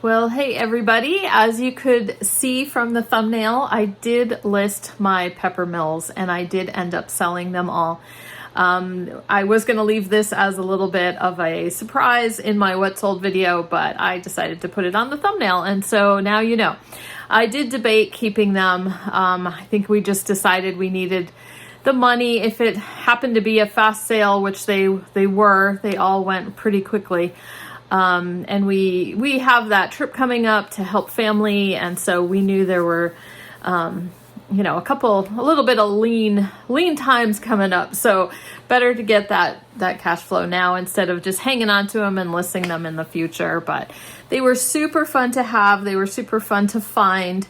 Well, hey everybody, as you could see from the thumbnail, I did list my pepper mills and I did end up selling them all. I was going to leave this as a little bit of a surprise in my what sold video, but I decided to put it on the thumbnail, and so now you know. I did debate keeping them. I think we just decided we needed the money. If it happened to be a fast sale, which they were, they all went pretty quickly. And we have that trip coming up to help family, and so we knew there were a little bit of lean times coming up, so better to get that cash flow now instead of just hanging on to them and listing them in the future. But they were super fun to have, they were super fun to find,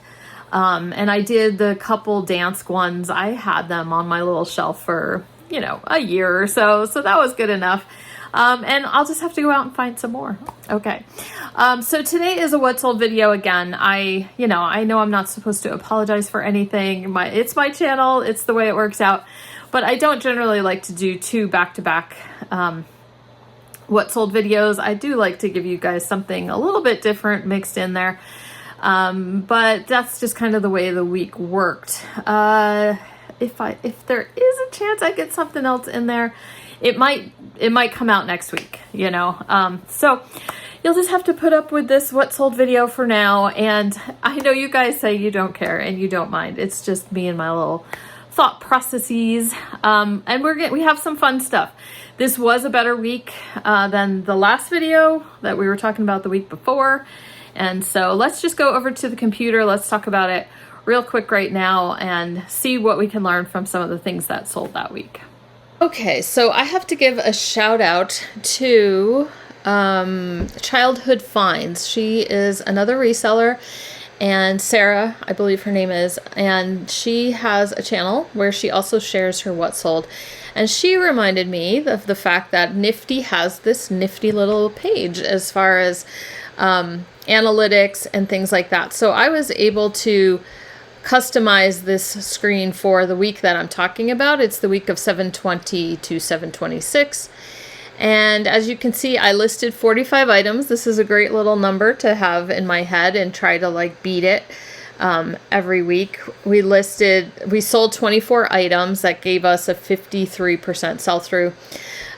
and I did the couple dance ones. I had them on my little shelf for a year or so that was good enough. And I'll just have to go out and find some more. Okay. So today is a what sold video again. I know I'm not supposed to apologize for anything. It's my channel. It's the way it works out. But I don't generally like to do two back-to-back what sold videos. I do like to give you guys something a little bit different mixed in there. But that's just kind of the way the week worked. If there is a chance I get something else in there, it might come out next week, so you'll just have to put up with this what sold video for now. And I know you guys say you don't care and you don't mind. It's just me and my little thought processes. And we have some fun stuff. This was a better week than the last video that we were talking about the week before. And so let's just go over to the computer. Let's talk about it real quick right now and see what we can learn from some of the things that sold that week. Okay, so I have to give a shout out to Childhood Finds. She is another reseller, and Sarah, I believe her name is, and she has a channel where she also shares her what sold. And she reminded me of the fact that Nifty has this nifty little page as far as analytics and things like that. So I was able to customize this screen for the week that I'm talking about. It's the week of 7/20 to 7/26. And as you can see, I listed 45 items. This is a great little number to have in my head and try to beat it every week. We sold 24 items. That gave us a 53% sell through.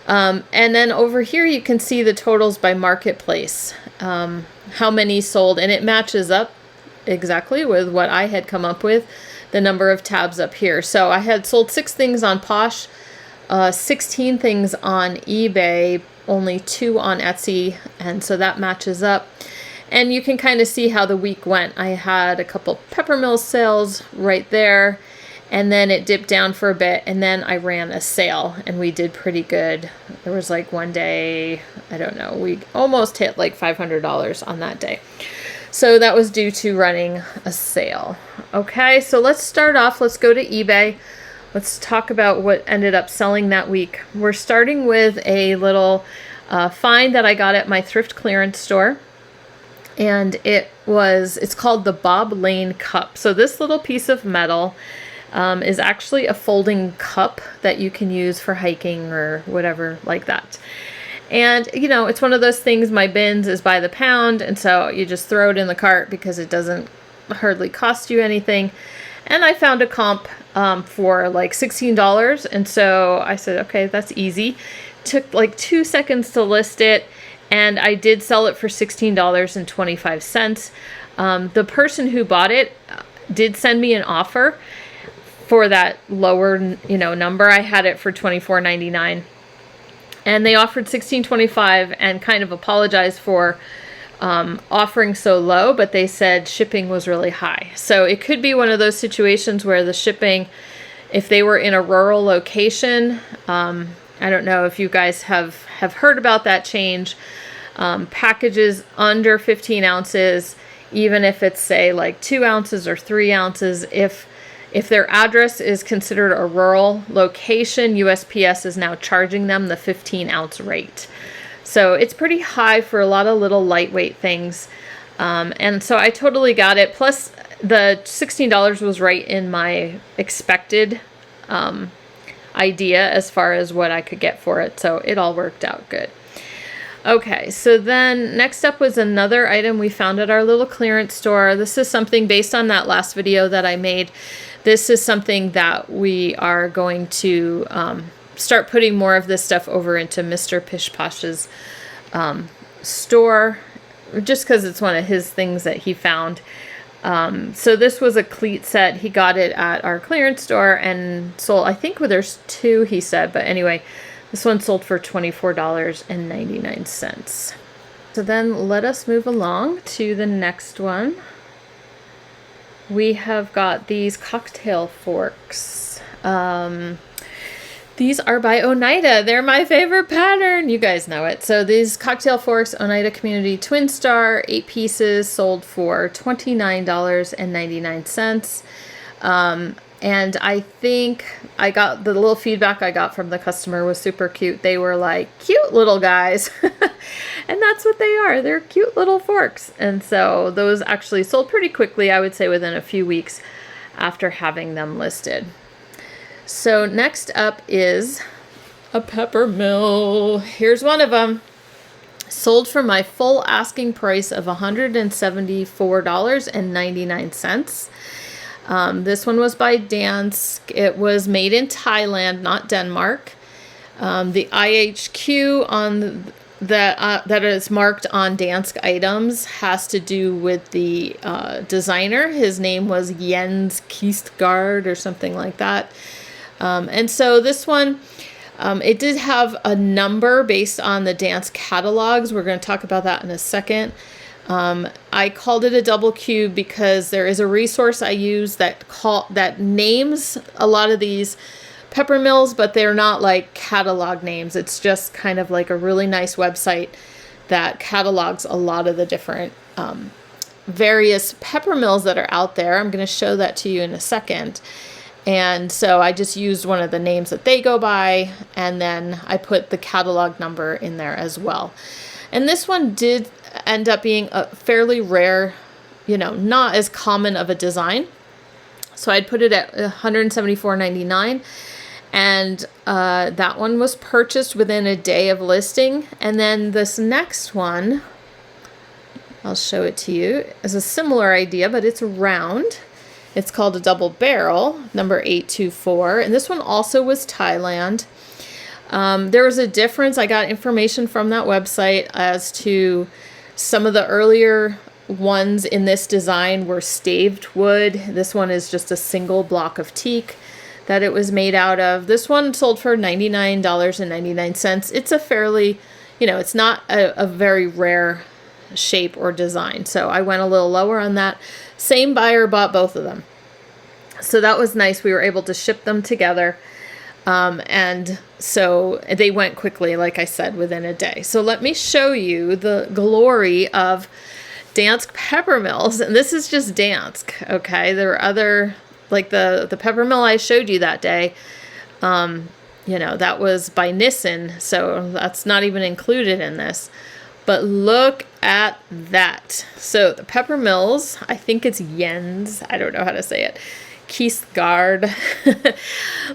And then over here, you can see the totals by marketplace, how many sold, and it matches up exactly with what I had come up with, the number of tabs up here. So I had sold 6 things on Posh, 16 things on eBay, only 2 on Etsy, and so that matches up. And you can kind of see how the week went. I had a couple Peppermill sales right there, and then it dipped down for a bit, and then I ran a sale, and we did pretty good. There was one day, I don't know, we almost hit $500 on that day. So that was due to running a sale. Okay, so let's start off. Let's go to eBay. Let's talk about what ended up selling that week. We're starting with a little find that I got at my thrift clearance store. And it's called the Bob Lane Cup. So this little piece of metal is actually a folding cup that you can use for hiking or whatever like that. And, it's one of those things, my bins is by the pound, and so you just throw it in the cart because it doesn't hardly cost you anything. And I found a comp for $16, and so I said, okay, that's easy. Took 2 seconds to list it, and I did sell it for $16.25. The person who bought it did send me an offer for that lower, number. I had it for $24.99. And they offered $16.25 and kind of apologized for offering so low, but they said shipping was really high. So it could be one of those situations where the shipping, if they were in a rural location, I don't know if you guys have heard about that change. Packages under 15 ounces, even if it's say 2 ounces or 3 ounces, if their address is considered a rural location, USPS is now charging them the 15-ounce rate. So it's pretty high for a lot of little lightweight things. And so I totally got it. Plus, the $16 was right in my expected idea as far as what I could get for it. So it all worked out good. Okay, so then next up was another item we found at our little clearance store. This is something based on that last video that I made. This is something that we are going to start putting more of this stuff over into Mr. Pish Posh's store, just because it's one of his things that he found. So this was a cleat set. He got it at our clearance store and sold, I think there's two, he said, but anyway, this one sold for $24.99. So then let us move along to the next one. We have got these cocktail forks. These are by Oneida. They're my favorite pattern. You guys know it. So these cocktail forks, Oneida Community Twin Star, 8 pieces, sold for $29.99. And I think I got the little feedback I got from the customer was super cute. They were like, cute little guys. And that's what they are. They're cute little forks. And so those actually sold pretty quickly, I would say within a few weeks after having them listed. So next up is a pepper mill. Here's one of them. Sold for my full asking price of $174.99. This one was by Dansk. It was made in Thailand, not Denmark. The IHQ on that is marked on Dansk items has to do with the designer. His name was Jens Kistgaard or something like that. And so this one, it did have a number based on the Dansk catalogs. We're going to talk about that in a second. I called it a double cube because there is a resource I use that names a lot of these pepper mills, but they're not like catalog names. It's just kind of like a really nice website that catalogs a lot of the different various pepper mills that are out there. I'm going to show that to you in a second. And so I just used one of the names that they go by, and then I put the catalog number in there as well. And this one did end up being a fairly rare, not as common of a design. So I'd put it at $174.99. And that one was purchased within a day of listing. And then this next one, I'll show it to you, is a similar idea, but it's round. It's called a double barrel, number 824. And this one also was Thailand. There was a difference. I got information from that website as to some of the earlier ones in this design were staved wood. This one is just a single block of teak that it was made out of. This one sold for $99.99. It's a fairly, it's not a very rare shape or design. So I went a little lower on that. Same buyer bought both of them. So that was nice. We were able to ship them together. And so they went quickly, like I said, within a day. So let me show you the glory of Dansk pepper mills. And this is just Dansk, okay? There are other, like the pepper mill I showed you that day, that was by Nissen. So that's not even included in this. But look at that. So the pepper mills, I think it's Jens. I don't know how to say it. Kistgaard.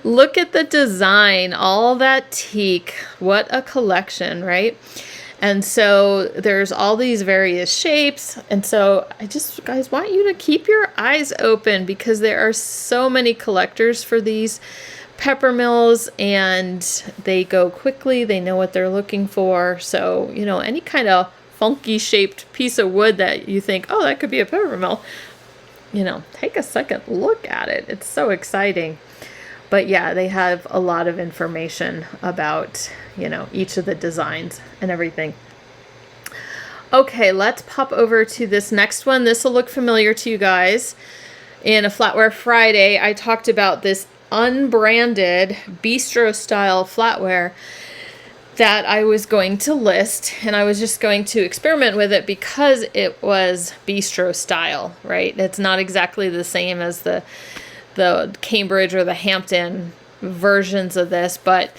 Look at the design, all that teak. What a collection, right? And so there's all these various shapes. And so I just, guys, want you to keep your eyes open because there are so many collectors for these pepper mills and they go quickly. They know what they're looking for. So, any kind of funky shaped piece of wood that you think, oh, that could be a pepper mill, take a second look at it. It's so exciting. But yeah, they have a lot of information about, each of the designs and everything. Okay, let's pop over to this next one. This will look familiar to you guys. In a Flatware Friday, I talked about this unbranded bistro style flatware that I was going to list, and I was just going to experiment with it because it was bistro style, right? It's not exactly the same as the Cambridge or the Hampton versions of this, but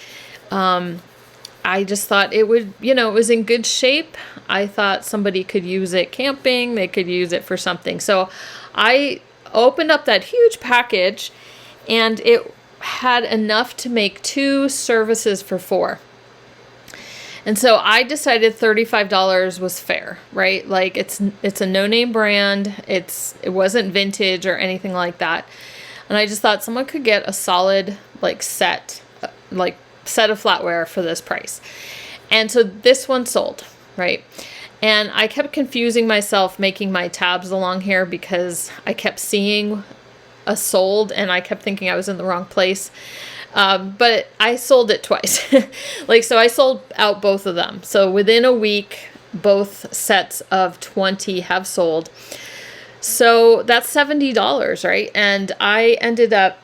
I just thought it would, it was in good shape. I thought somebody could use it camping, they could use it for something. So I opened up that huge package, and it had enough to make 2 services for 4. And so I decided $35 was fair, right? Like it's a no-name brand. It wasn't vintage or anything like that. And I just thought someone could get a solid set of flatware for this price. And so this one sold, right? And I kept confusing myself making my tabs along here because I kept seeing a sold and I kept thinking I was in the wrong place. But I sold it twice. So I sold out both of them. So within a week, both sets of 20 have sold. So that's $70, right? And I ended up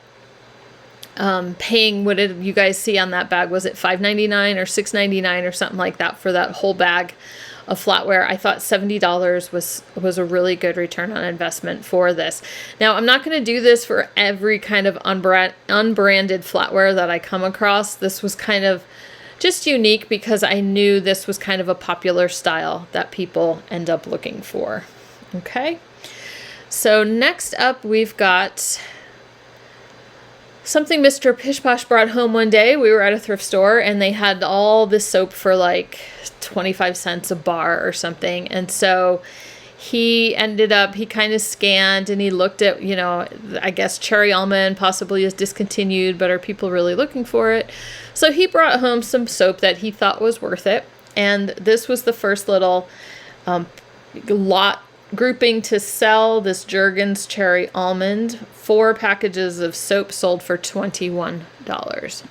paying, what did you guys see on that bag? Was it $5.99 or $6.99 or something like that for that whole bag of flatware? I thought $70 was a really good return on investment for this. Now, I'm not going to do this for every kind of unbranded flatware that I come across. This was kind of just unique because I knew this was kind of a popular style that people end up looking for. Okay. So next up, we've got something Mr. Pish Posh brought home one day. We were at a thrift store and they had all this soap for 25 cents a bar or something. And so he kind of scanned and he looked at, I guess cherry almond possibly is discontinued, but are people really looking for it? So he brought home some soap that he thought was worth it. And this was the first little lot grouping to sell, this Jergens cherry almond. 4 packages of soap sold for $21.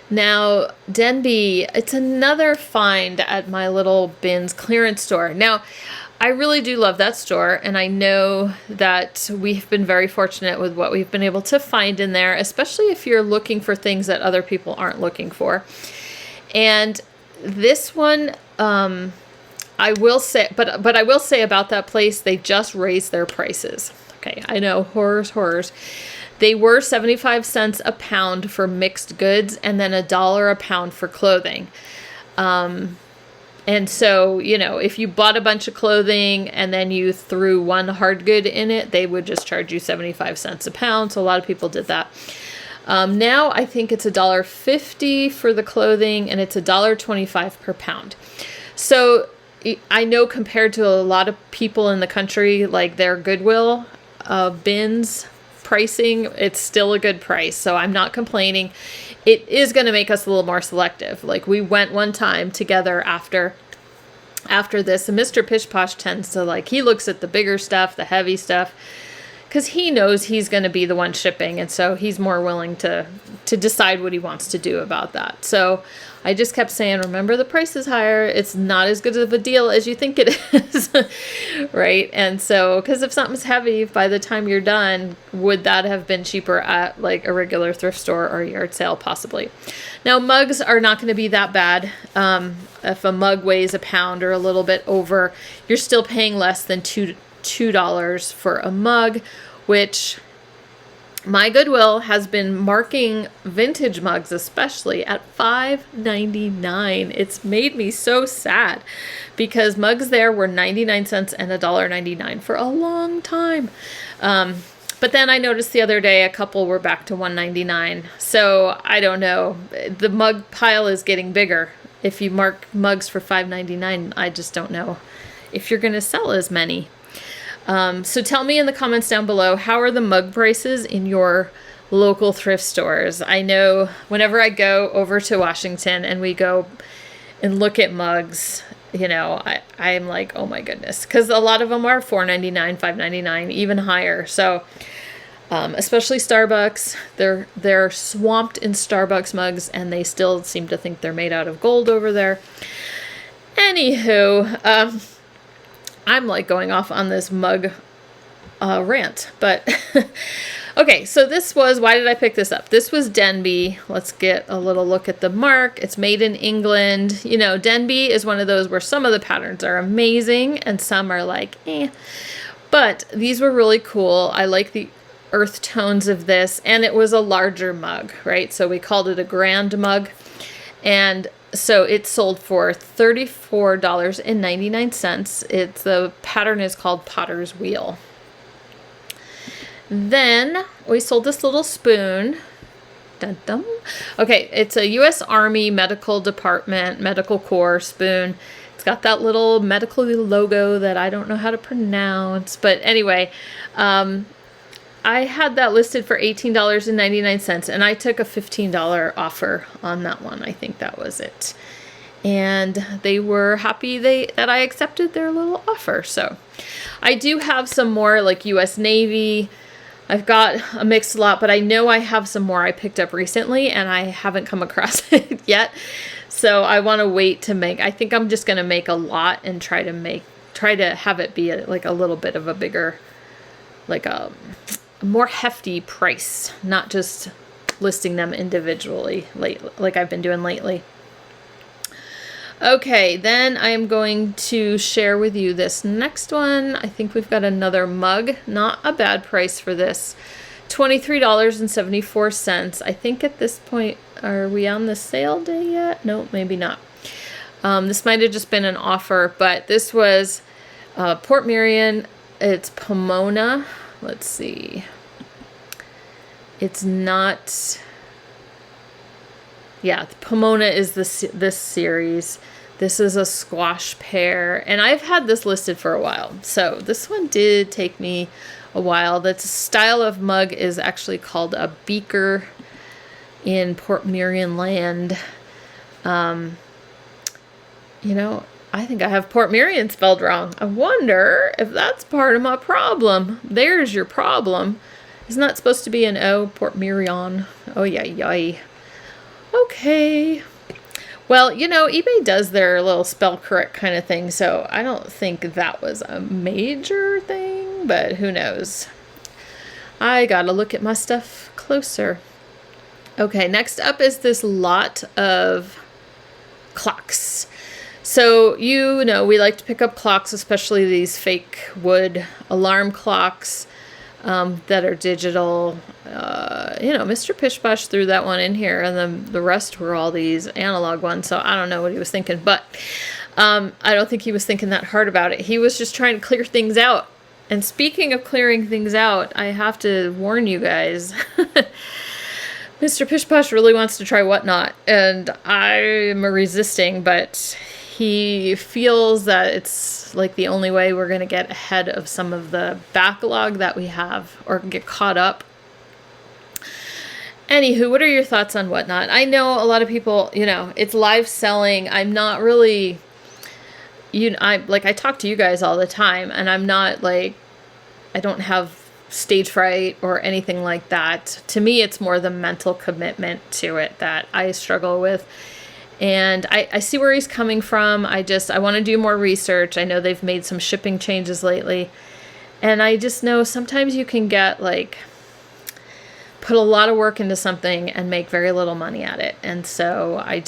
Now, Denby, it's another find at my little bins clearance store. Now, I really do love that store, and I know that we've been very fortunate with what we've been able to find in there, especially if you're looking for things that other people aren't looking for. And this one, I will say, but I will say about that place, they just raised their prices. Okay, I know, horrors. They were 75 cents a pound for mixed goods and then $1 a pound for clothing. And so, if you bought a bunch of clothing and then you threw one hard good in it, they would just charge you 75 cents a pound. So a lot of people did that. Now I think it's $1.50 for the clothing and it's $1.25 per pound. So I know compared to a lot of people in the country, their Goodwill bins pricing, it's still a good price. So I'm not complaining. It is going to make us a little more selective. We went one time together after this, and Mr. Pish Posh tends to he looks at the bigger stuff, the heavy stuff, because he knows he's going to be the one shipping, and so he's more willing to decide what he wants to do about that. So I just kept saying, remember, the price is higher. It's not as good of a deal as you think it is, right? And so, because if something's heavy, by the time you're done, would that have been cheaper at a regular thrift store or yard sale? Possibly. Now, mugs are not going to be that bad. If a mug weighs a pound or a little bit over, you're still paying less than $2 for a mug, which my Goodwill has been marking vintage mugs especially at $5.99. It's made me so sad because mugs there were 99 cents and $1.99 for a long time. But then I noticed the other day a couple were back to $1.99. So I don't know. The mug pile is getting bigger. If you mark mugs for $5.99, I just don't know if you're going to sell as many. So tell me in the comments down below, how are the mug prices in your local thrift stores? I know whenever I go over to Washington and we go and look at mugs, I'm like, oh my goodness, because a lot of them are $4.99, $5.99, even higher. So especially Starbucks, they're swamped in Starbucks mugs, and they still seem to think they're made out of gold over there. Anywho, I'm going off on this mug rant, but okay, so why did I pick this up? This was Denby. Let's get a little look at the mark. It's made in England. Denby is one of those where some of the patterns are amazing and some are eh. But these were really cool. I like the earth tones of this, and it was a larger mug, right? So we called it a grand mug, and so it sold for $34.99. The pattern is called Potter's Wheel. Then we sold this little spoon. Dun dun. Okay, it's a U.S. Army Medical Department Medical Corps spoon. It's got that little medical logo that I don't know how to pronounce. But anyway, I had that listed for $18.99, and I took a $15 offer on that one. I think that was it. And they were happy that I accepted their little offer. So I do have some more like U.S. Navy. I've got a mixed lot, but I know I have some more I picked up recently, and I haven't come across it yet. So I want to wait to make. I think I'm just going to make a lot and try to have it be like a little bit of a bigger, like a more hefty price, not just listing them individually like I've been doing lately. Okay, then I'm going to share with you this next one. I think we've got another mug. Not a bad price for this. $23.74. I think at this point, are we on the sale day yet? No, maybe not. This might have just been an offer, but this was Port Merion. It's Pomona. Let's see. It's not... Yeah, Pomona is this series. This is a squash pear, and I've had this listed for a while. So this one did take me a while. That style of mug is actually called a beaker in Port Merion land. You know, I think I have Port Merion spelled wrong. I wonder if that's part of my problem. There's your problem. Isn't that supposed to be an O? Port Merion. Oh, yay. Okay. Well, you know, eBay does their little spell correct kind of thing, so I don't think that was a major thing, but who knows. I gotta look at my stuff closer. Okay, next up is this lot of clocks. So, you know, we like to pick up clocks, especially these fake wood alarm clocks. That are digital. You know, Mr. Pishposh threw that one in here, and then the rest were all these analog ones, so I don't know what he was thinking, but I don't think he was thinking that hard about it. He was just trying to clear things out. And speaking of clearing things out, I have to warn you guys. Mr. Pishposh really wants to try Whatnot, and I'm resisting, but he feels that it's like the only way we're going to get ahead of some of the backlog that we have or get caught up. Anywho, what are your thoughts on Whatnot? I know a lot of people, you know, it's live selling. I'm not really, I talk to you guys all the time, and I'm not like, I don't have stage fright or anything like that. To me, it's more the mental commitment to it that I struggle with. And I see where he's coming from. I want to do more research. I know they've made some shipping changes lately. And I just know sometimes you can get like, put a lot of work into something and make very little money at it. And so I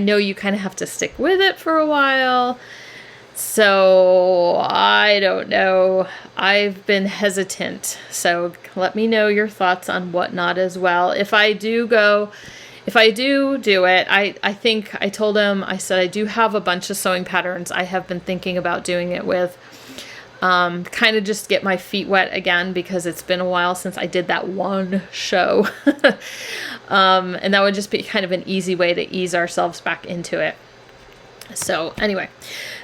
know you kind of have to stick with it for a while. So I don't know. I've been hesitant. So let me know your thoughts on Whatnot as well. If I do it, I think I told him, I said, I do have a bunch of sewing patterns I have been thinking about doing it with. Kind of just get my feet wet again, because it's been a while since I did that one show. And that would just be kind of an easy way to ease ourselves back into it. So anyway,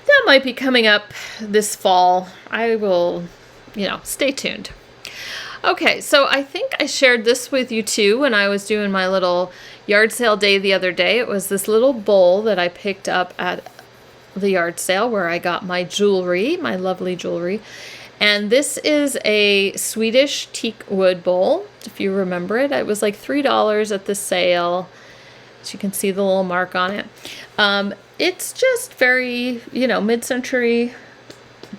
that might be coming up this fall. I will, stay tuned. Okay, so I think I shared this with you too when I was doing my little yard sale day the other day. It was this little bowl that I picked up at the yard sale where I got my jewelry, my lovely jewelry. And this is a Swedish teak wood bowl, if you remember it. It was like $3 at the sale. As you can see the little mark on it. It's just very, mid-century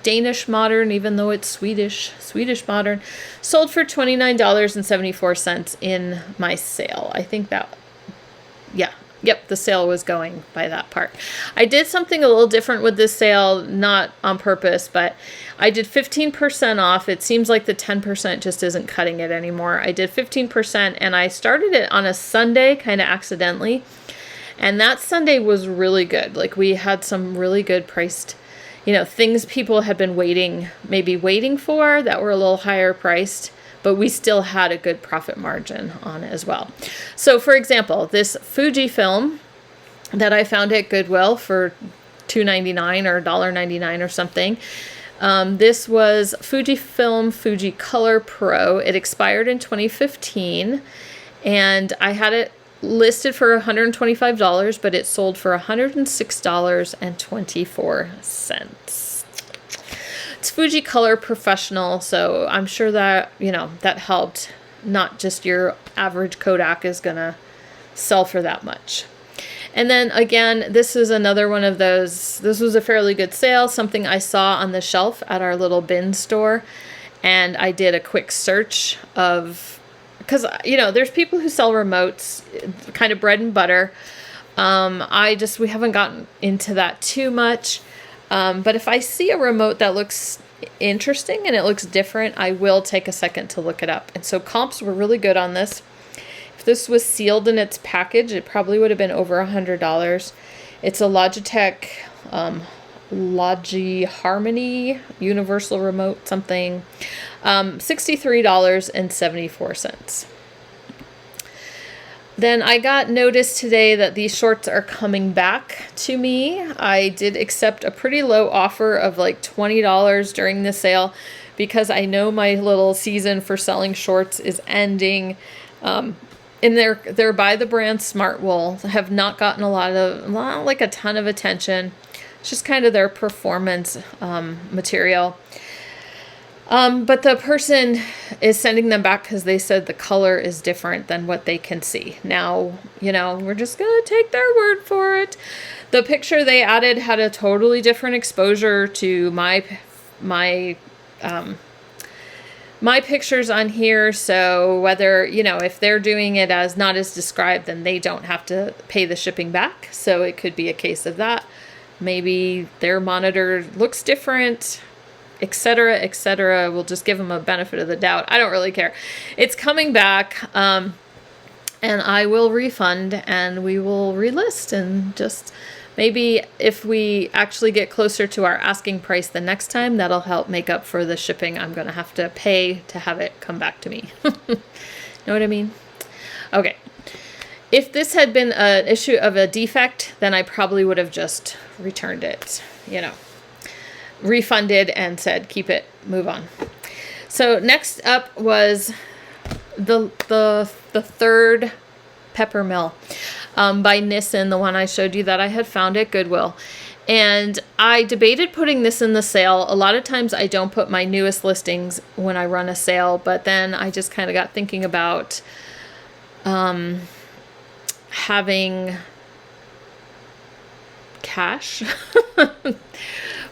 Danish modern, even though it's Swedish modern. Sold for $29.74 in my sale. I think that, the sale was going by that part. I did something a little different with this sale, not on purpose, but I did 15% off. It seems like the 10% just isn't cutting it anymore. I did 15%, and I started it on a Sunday, kind of accidentally. And that Sunday was really good. Like, we had some really good priced, things people had been waiting for that were a little higher priced. but we still had a good profit margin on it as well. So for example, this Fujifilm that I found at Goodwill for $2.99 or $1.99 or something. This was Fujifilm Fuji Color Pro. It expired in 2015, and I had it listed for $125, but it sold for $106.24. It's Fuji Color Professional, so I'm sure that, that helped. Not just your average Kodak is gonna sell for that much. And then again, this is another one of those, this was a fairly good sale, something I saw on the shelf at our little bin store. And I did a quick search of, because, there's people who sell remotes, kind of bread and butter. We haven't gotten into that too much. But if I see a remote that looks interesting and it looks different, I will take a second to look it up. And so comps were really good on this. If this was sealed in its package, it probably would have been over $100. It's a Logitech Logi Harmony Universal Remote something, $63.74. Then I got notice today that these shorts are coming back to me. I did accept a pretty low offer of like $20 during the sale because I know my little season for selling shorts is ending. And they're by the brand Smartwool. Have not gotten a ton of attention. It's just kind of their performance material. But the person is sending them back because they said the color is different than what they can see. Now, we're just going to take their word for it. The picture they added had a totally different exposure to my pictures on here. So whether, if they're doing it as not as described, then they don't have to pay the shipping back. So it could be a case of that. Maybe their monitor looks different, etc., etc. We'll just give them a benefit of the doubt. I don't really care. It's coming back, and I will refund, and we will relist, and just maybe if we actually get closer to our asking price the next time, that'll help make up for the shipping I'm going to have to pay to have it come back to me. Know what I mean? Okay. If this had been an issue of a defect, then I probably would have just returned it, refunded and said, keep it, move on. So next up was the third pepper mill by Nissen, the one I showed you that I had found at Goodwill. And I debated putting this in the sale. A lot of times I don't put my newest listings when I run a sale, but then I just kind of got thinking about having cash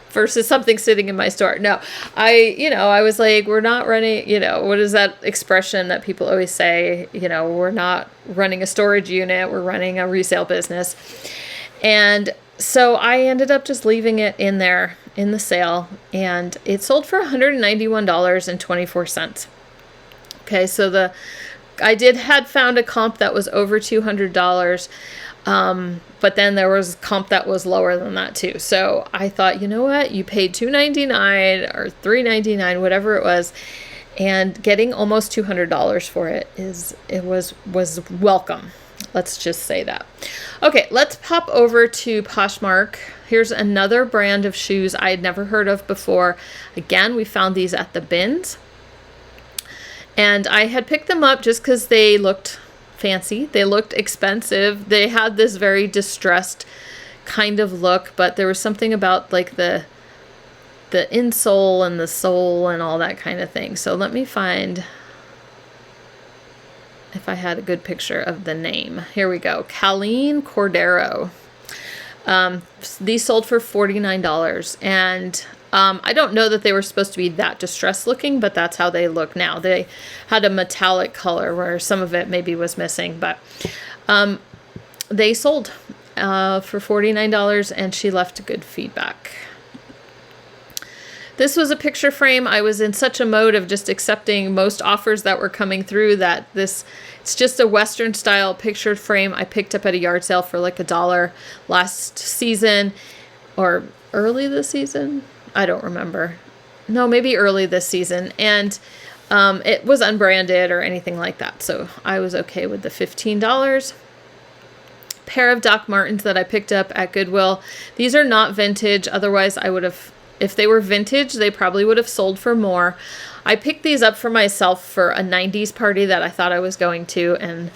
versus something sitting in my store. No, I was like, we're not running, what is that expression that people always say? We're not running a storage unit, we're running a resale business. And so I ended up just leaving it in there in the sale, and it sold for $191.24. Okay, so I had found a comp that was over $200, but then there was comp that was lower than that too. So I thought, you know what, you paid $299 or $399, whatever it was, and getting almost $200 for it was welcome. Let's just say that. Okay, let's pop over to Poshmark. Here's another brand of shoes I had never heard of before. Again, we found these at the bins. And I had picked them up just because they looked fancy. They looked expensive. They had this very distressed kind of look, but there was something about like the insole and the sole and all that kind of thing. So let me find if I had a good picture of the name. Here we go. Colleen Cordero. These sold for $49. And I don't know that they were supposed to be that distressed looking, but that's how they look now. They had a metallic color where some of it maybe was missing, but they sold for $49, and she left good feedback. This was a picture frame. I was in such a mode of just accepting most offers that were coming through that it's just a Western style picture frame I picked up at a yard sale for like $1 last season or early this season. I don't remember. No, maybe early this season. And It was unbranded or anything like that, so I was okay with the $15. Pair of Doc Martens that I picked up at Goodwill. These are not vintage, otherwise I would have, if they were vintage, they probably would have sold for more. I picked these up for myself for a 90s party that I thought I was going to, and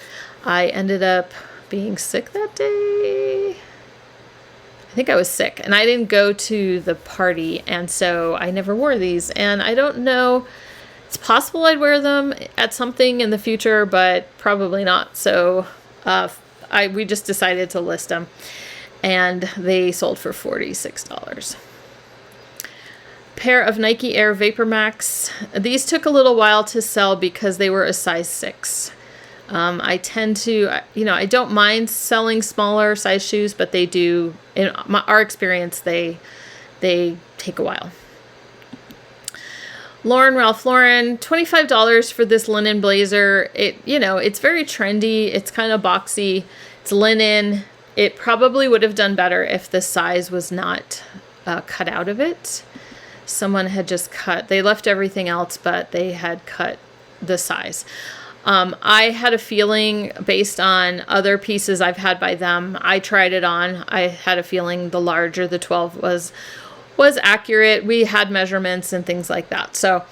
I ended up being sick that day. I think I was sick, and I didn't go to the party, and so I never wore these, and I don't know, it's possible I'd wear them at something in the future, but probably not. So we just decided to list them, and they sold for $46. Pair of Nike Air Vapor Max. These took a little while to sell because they were a size 6. I tend to, I don't mind selling smaller size shoes, but they do, in our experience, they take a while. Ralph Lauren, $25 for this linen blazer. It's very trendy. It's kind of boxy. It's linen. It probably would have done better if the size was not cut out of it. Someone had just they left everything else, but they had cut the size. I had a feeling based on other pieces I've had by them. I tried it on. I had a feeling the larger, the 12 was accurate. We had measurements and things like that. So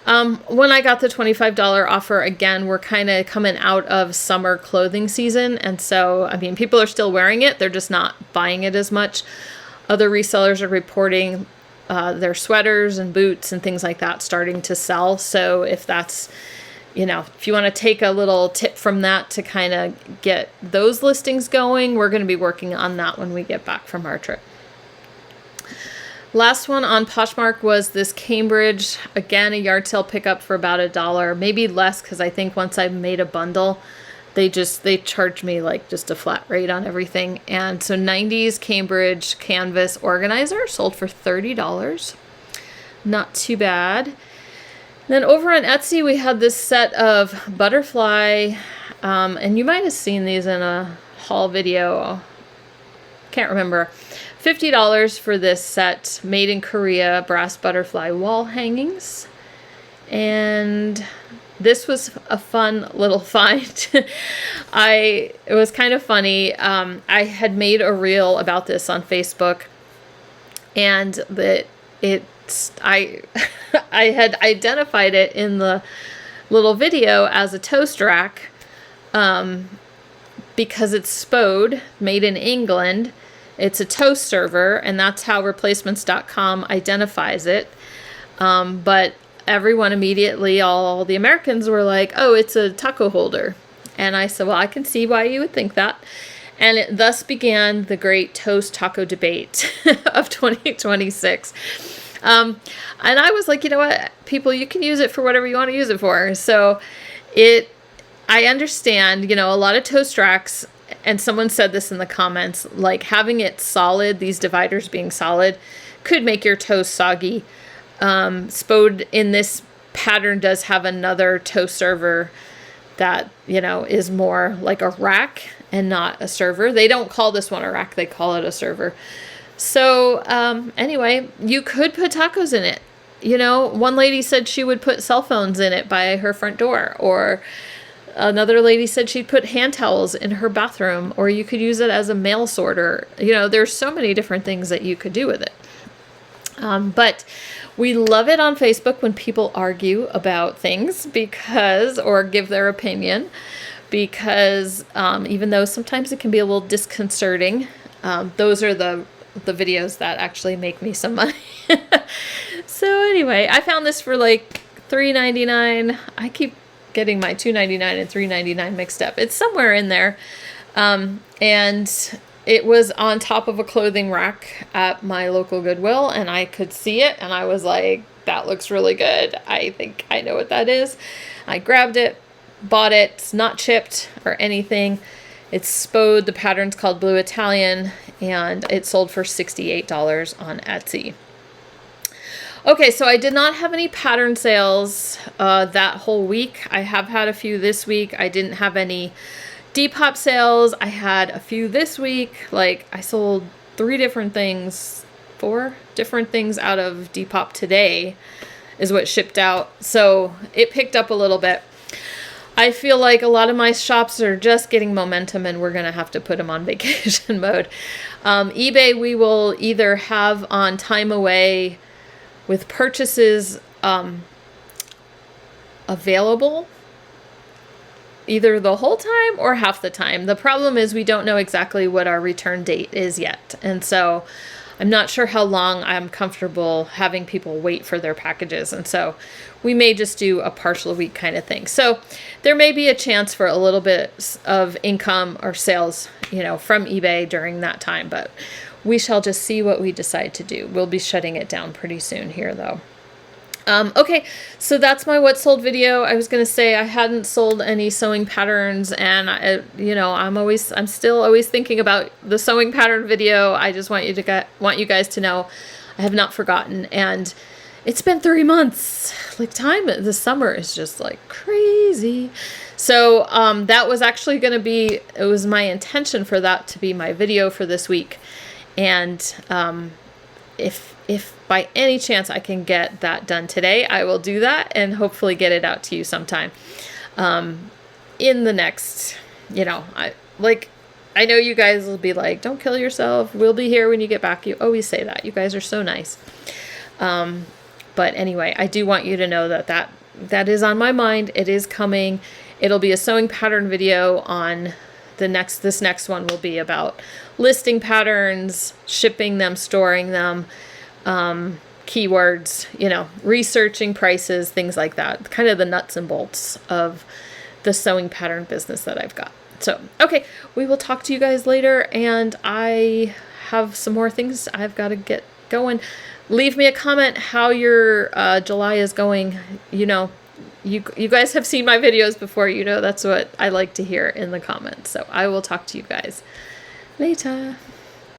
when I got the $25 offer, again, we're kind of coming out of summer clothing season. And so, people are still wearing it. They're just not buying it as much. Other resellers are reporting their sweaters and boots and things like that starting to sell. So if that's, if you want to take a little tip from that to kind of get those listings going, we're going to be working on that when we get back from our trip. Last one on Poshmark was this Cambridge, again, a yard sale pickup for about $1, maybe less, because I think once I made a bundle, they charged me like just a flat rate on everything. And so 90s Cambridge canvas organizer sold for $30. Not too bad. Then over on Etsy, we had this set of butterfly, and you might have seen these in a haul video. Can't remember. $50 for this set, made in Korea, brass butterfly wall hangings. And this was a fun little find. It was kind of funny. I had made a reel about this on Facebook, and I had identified it in the little video as a toast rack because it's Spode, made in England. It's a toast server, and that's how replacements.com identifies it. But everyone immediately, all the Americans were like, oh, it's a taco holder. And I said, well, I can see why you would think that. And it thus began the great toast taco debate of 2026. And I was like, you know what, people, you can use it for whatever you want to use it for. So I understand, a lot of toast racks, and someone said this in the comments, like having it solid, these dividers being solid, could make your toast soggy. Spode in this pattern does have another toast server that, is more like a rack and not a server. They don't call this one a rack, they call it a server. So anyway, you could put tacos in it. One lady said she would put cell phones in it by her front door, or another lady said she'd put hand towels in her bathroom, or you could use it as a mail sorter. There's so many different things that you could do with it. But we love it on Facebook when people argue about things or give their opinion, because even though sometimes it can be a little disconcerting, those are the videos that actually make me some money. So anyway, I found this for like $3.99. I keep getting my $2.99 and $3.99 mixed up. It's somewhere in there. And it was on top of a clothing rack at my local Goodwill, and I could see it, and I was like, that looks really good. I think I know what that is. I grabbed it, bought it. It's not chipped or anything. It's Spode. The pattern's called Blue Italian, and it sold for $68 on Etsy. Okay, so I did not have any pattern sales that whole week. I have had a few this week. I didn't have any Depop sales. I had a few this week. Like, I sold 4 different things out of Depop today. is what shipped out. So it picked up a little bit. I feel like a lot of my shops are just getting momentum and we're going to have to put them on vacation mode. eBay, we will either have on time away with purchases available either the whole time or half the time. The problem is we don't know exactly what our return date is yet. And so I'm not sure how long I'm comfortable having people wait for their packages. And so we may just do a partial week kind of thing. So there may be a chance for a little bit of income or sales, from eBay during that time, but we shall just see what we decide to do. We'll be shutting it down pretty soon here though. Okay, so that's my what sold video. I was gonna say I hadn't sold any sewing patterns, and I'm still always thinking about the sewing pattern video. I just want you guys to know I have not forgotten, and it's been 3 months. Like the summer is just like crazy. So that was actually gonna be. It was my intention for that to be my video for this week, and if by any chance I can get that done today, I will do that and hopefully get it out to you sometime in the next, I know you guys will be like, don't kill yourself. We'll be here when you get back. You always say that. You guys are so nice. But anyway, I do want you to know that is on my mind. It is coming. It'll be a sewing pattern video on this next one will be about listing patterns, shipping them, storing them, keywords, researching prices, things like that, kind of the nuts and bolts of the sewing pattern business that I've got. So, okay, we will talk to you guys later, and I have some more things I've got to get going. Leave me a comment how your July is going. You guys have seen my videos before. That's what I like to hear in the comments. So I will talk to you guys later.